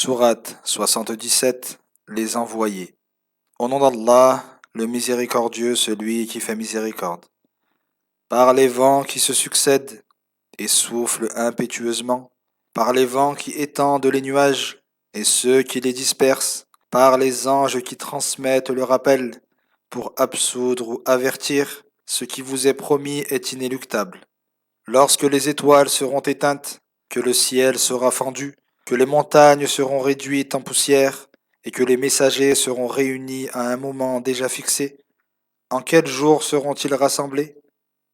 Sourate 77. Les envoyés. Au nom d'Allah, le miséricordieux, celui qui fait miséricorde. Par les vents qui se succèdent et soufflent impétueusement, par les vents qui étendent les nuages et ceux qui les dispersent, par les anges qui transmettent le rappel pour absoudre ou avertir, ce qui vous est promis est inéluctable. Lorsque les étoiles seront éteintes, que le ciel sera fendu, que les montagnes seront réduites en poussière, et que les messagers seront réunis à un moment déjà fixé, en quel jour seront-ils rassemblés?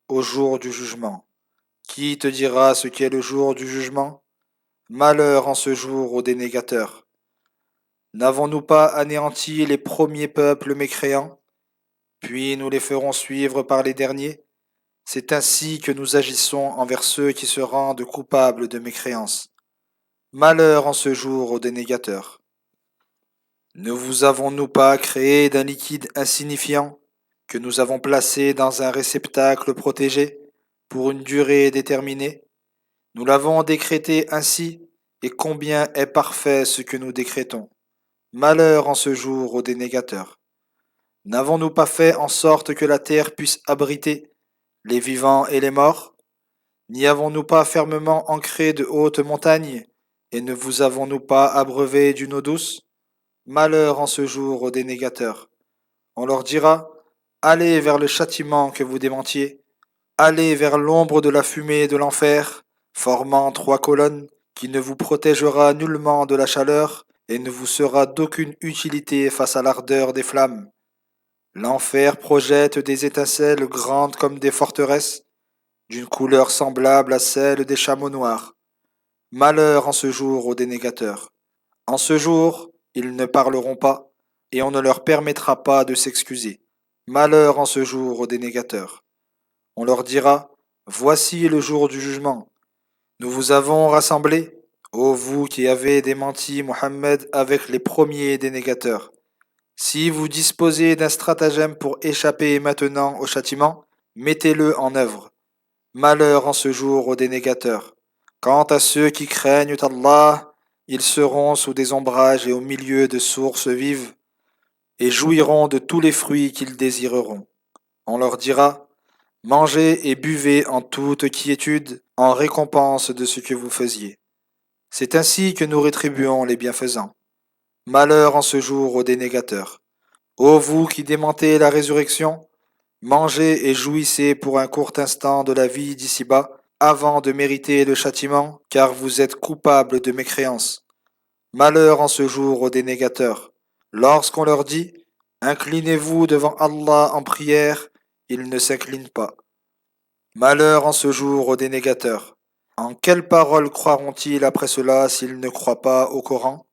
Au jour du jugement. Qui te dira ce qu'est le jour du jugement? Malheur en ce jour aux dénégateurs. N'avons-nous pas anéanti les premiers peuples mécréants, puis nous les ferons suivre par les derniers? C'est ainsi que nous agissons envers ceux qui se rendent coupables de mécréance. Malheur en ce jour aux dénégateurs. Ne vous avons-nous pas créé d'un liquide insignifiant, que nous avons placé dans un réceptacle protégé, pour une durée déterminée? Nous l'avons décrété ainsi, et combien est parfait ce que nous décrétons. Malheur en ce jour aux dénégateurs. N'avons-nous pas fait en sorte que la terre puisse abriter les vivants et les morts? N'y avons-nous pas fermement ancré de hautes montagnes, et ne vous avons-nous pas abreuvé d'une eau douce? Malheur en ce jour aux dénégateurs. On leur dira, allez vers le châtiment que vous démentiez, allez vers l'ombre de la fumée de l'enfer, formant 3 colonnes, qui ne vous protégera nullement de la chaleur, et ne vous sera d'aucune utilité face à l'ardeur des flammes. L'enfer projette des étincelles grandes comme des forteresses, d'une couleur semblable à celle des chameaux noirs. Malheur en ce jour aux dénégateurs. En ce jour, ils ne parleront pas, et on ne leur permettra pas de s'excuser. Malheur en ce jour aux dénégateurs. On leur dira, voici le jour du jugement. Nous vous avons rassemblés, ô vous qui avez démenti Mohammed avec les premiers dénégateurs. Si vous disposez d'un stratagème pour échapper maintenant au châtiment, mettez-le en œuvre. Malheur en ce jour aux dénégateurs. Quant à ceux qui craignent Allah, ils seront sous des ombrages et au milieu de sources vives, et jouiront de tous les fruits qu'ils désireront. On leur dira, mangez et buvez en toute quiétude, en récompense de ce que vous faisiez. C'est ainsi que nous rétribuons les bienfaisants. Malheur en ce jour aux dénégateurs. Ô vous qui démentez la résurrection, mangez et jouissez pour un court instant de la vie d'ici-bas, avant de mériter le châtiment, car vous êtes coupables de mécréance. Malheur en ce jour aux dénégateurs. Lorsqu'on leur dit, inclinez-vous devant Allah en prière, ils ne s'inclinent pas. Malheur en ce jour aux dénégateurs. En quelle parole croiront-ils après cela s'ils ne croient pas au Coran?